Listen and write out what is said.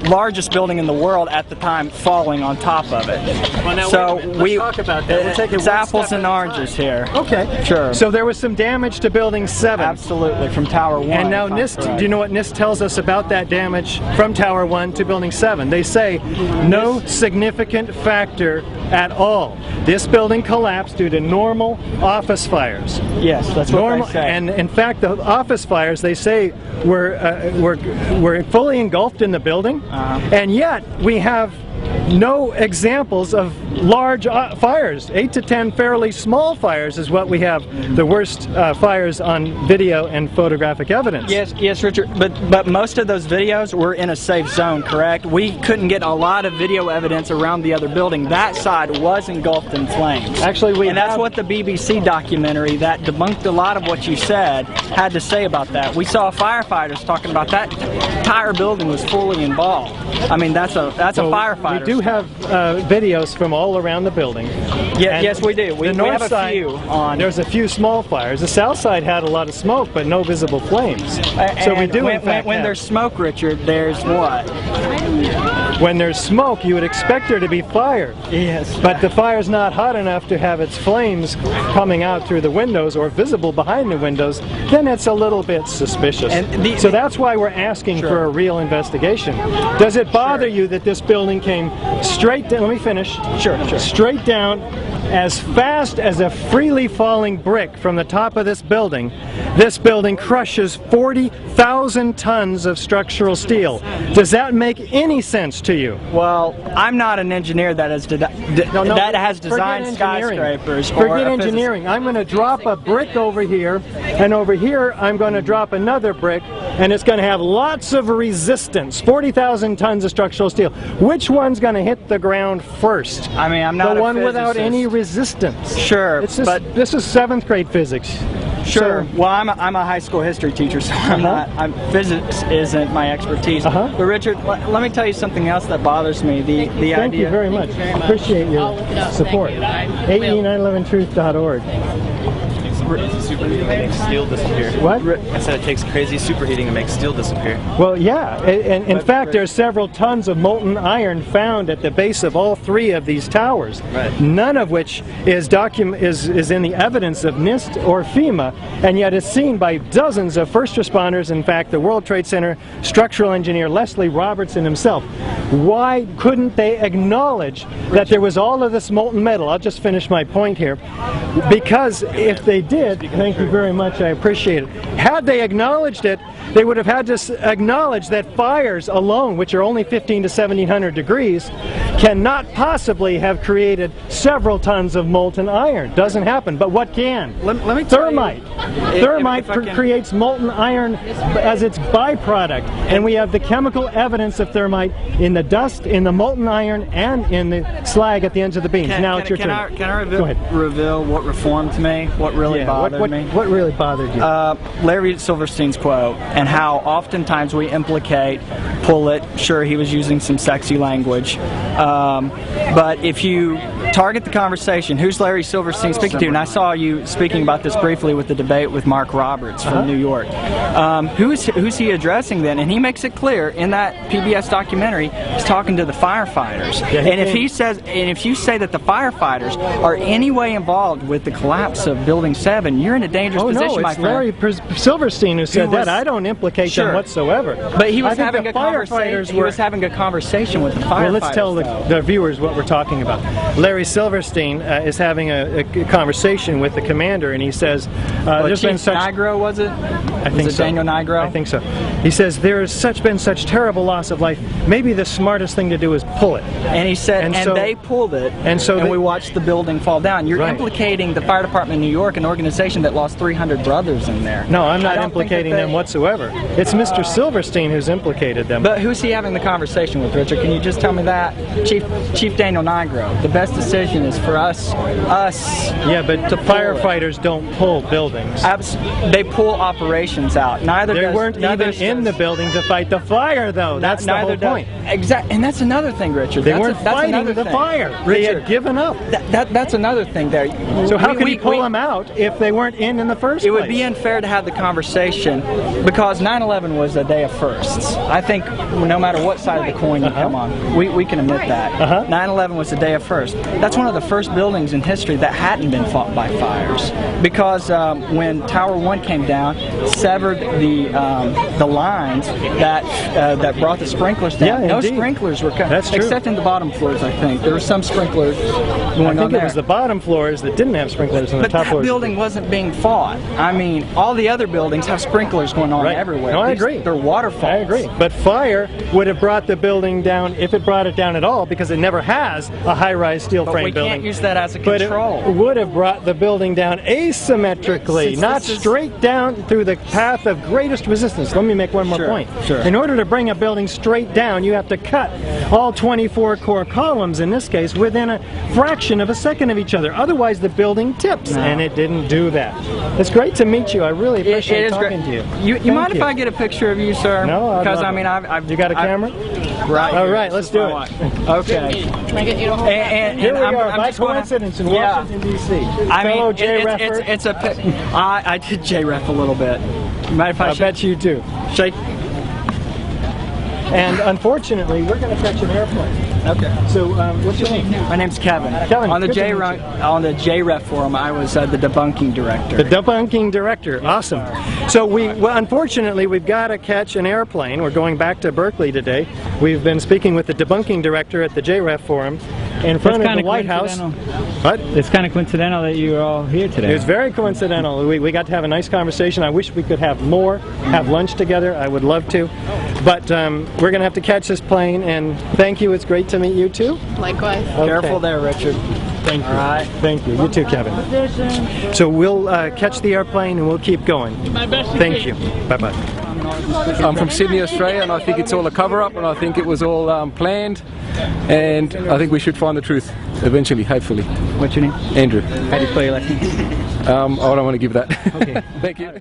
largest building in the world at the time falling on top of it. Well, now, so let's talk about that. We'll take it it's apples and oranges here. Okay. Sure. So there was some damage to Building 7. Absolutely, from Tower 1. And now NIST, do you know what NIST tells us about that damage from Tower 1 to Building 7? They say no significant factor at all. This building collapsed due to normal office fires. Yes, that's what they say. And in fact, the office fires, they say, were fully engulfed in the building, and yet we have no examples of large fires. 8 to 10 fairly small fires is what we have. The worst fires on video and photographic evidence. Yes, Richard. But most of those videos were in a safe zone, correct? We couldn't get a lot of video evidence around the other building. That side was engulfed in flames. Actually, that's what the BBC documentary that debunked a lot of what you said had to say about that. We saw firefighters talking about that entire building was fully involved. I mean, that's a firefighter. We do have videos from all around the building. Yeah, yes, we do. We north have a side, few on. There's a few small fires. The south side had a lot of smoke, but no visible flames. So we do, in fact, when there's smoke, Richard, there's what? When there's smoke, you would expect there to be fire. Yes. But the fire's not hot enough to have its flames coming out through the windows or visible behind the windows. Then it's a little bit suspicious. So that's why we're asking for a real investigation. Does it bother you that this building came straight down? Let me finish. Sure. Straight down as fast as a freely falling brick from the top of this building. This building crushes 40,000 tons of structural steel. Does that make any sense to you? Well, I'm not an engineer that has designed skyscrapers. Forget engineering. I'm going to drop a brick over here, and over here I'm going to drop another brick, and it's going to have lots of resistance. 40,000 tons of structural steel. Which one's going to hit the ground first? I mean, I'm not the one without any resistance. Sure, but this is 7th grade physics. Sure. Well, I'm a high school history teacher, so physics isn't my expertise. But Richard, let me tell you something else that bothers me. The idea. Thank you very much. Appreciate your support. AE911truth.org. Superheating makes steel disappear. What? I said it takes crazy superheating to make steel disappear. Well, yeah. And in fact, there's several tons of molten iron found at the base of all 3 of these towers. Right. None of which is in the evidence of NIST or FEMA, and yet it's seen by dozens of first responders. In fact, the World Trade Center structural engineer Leslie Robertson himself. Why couldn't they acknowledge that there was all of this molten metal? I'll just finish my point here. Because if they did, thank you very much, I appreciate it. Had they acknowledged it, they would have had to acknowledge that fires alone, which are only 15 to 1700 degrees, cannot possibly have created several tons of molten iron. Doesn't happen. But what can? Let me tell Thermite. You, Thermite creates molten iron as its byproduct. And we have the chemical evidence of thermite in the dust, in the molten iron, and in the slag at the ends of the beams. Now it's your turn. Can I reveal what reformed me? What really bothered me? What really bothered you? Larry Silverstein's quote, and how oftentimes we implicate, pull it, sure he was using some sexy language, but if you target the conversation, who's Larry Silverstein speaking to? And I saw you speaking about this briefly with the debate with Mark Roberts from New York. Who's he addressing then? And he makes it clear in that PBS documentary, he's talking to the firefighters. And if he says, and if you say that the firefighters are any way involved with the collapse of Building 7, you're in a dangerous position, my friend. Larry Silverstein who said that. I don't implicate them whatsoever. But he was having a conversation. He was having a conveation with the firefighters. Well, let's tell the viewers what we're talking about. Larry Silverstein is having a conversation with the commander, and he says, "There's been such." Nigro, was it? I think so. Daniel Nigro? I think so. He says there has been such terrible loss of life. Maybe the smartest thing to do is pull it. And he said, and they pulled it, and we watched the building fall down. You're implicating the fire department in New York, an organization that lost 300 brothers in there. No, I'm not implicating them whatsoever. It's Mr. Silverstein who's implicated them. But who's he having the conversation with, Richard? Can you just tell me that? Chief Daniel Nigro, the best assistant decision is for us. Yeah, but the firefighters don't pull buildings. They pull operations out. They weren't even in the building to fight the fire, though. That's the whole point. Exactly, and that's another thing, Richard. They weren't fighting the fire. They had given up. That's another thing there. So how can you pull them out if they weren't in the first place? It would be unfair to have the conversation because 9/11 was a day of firsts. I think no matter what side of the coin you come on, we can admit that. 9/11 was a day of firsts. That's one of the first buildings in history that hadn't been fought by fires because when Tower 1 came down, severed the lines that brought the sprinklers down. Yeah, no indeed. Sprinklers were cut, That's true. except in the bottom floors. I think there were some sprinklers going on I think there. it was the bottom floors that didn't have sprinklers and the top But floors. that building wasn't being fought. I mean, all the other buildings have sprinklers going on everywhere. No, I agree. They're waterfalls. I agree. But fire would have brought the building down, if it brought it down at all, because it never has a high-rise steel frame building. But we can't use that as a But control. it would have brought the building down asymmetrically, not straight down through the path of greatest resistance. Let me make one more point. Sure. In order to bring a building straight down, you have to cut all 24 core columns, in this case, within a fraction of a second of each other. Otherwise, the building tips, and it didn't do that. It's great to meet you. I really appreciate talking to you. You mind if I get a picture of you, sir? No, because I mean, I've you got a camera? Right. All right, let's do it. Okay. Can I get you to hold And Here we I'm are, by just gonna- coincidence, in Washington, D.C. I Fellow mean, JREF-er. it's a. I did JREF a little bit. Mind if I bet you do. shake? And unfortunately, we're going to catch an airplane. Okay. So, what's your name? My name's Kevin. Kevin, On the good to meet you. on the JREF Forum, I was the debunking director. The debunking director. Awesome. So unfortunately, we've got to catch an airplane. We're going back to Berkeley today. We've been speaking with the debunking director at the JREF Forum in front of the White House. What? It's kind of coincidental that you're all here today. It was very coincidental. We got to have a nice conversation. I wish we could have more, have lunch together. I would love to. But we're going to have to catch this plane, and thank you. It's great to meet you too. Likewise. Okay. Careful there, Richard. Thank you. All right. Thank you. You too, Kevin. So we'll catch the airplane and we'll keep going. Thank you. Bye-bye. I'm from Sydney, Australia, and I think it's all a cover-up, and I think it was all planned, and I think we should find the truth eventually, hopefully. What's your name? Andrew. How do you spell your last name? I don't want to give that. Okay. Thank you.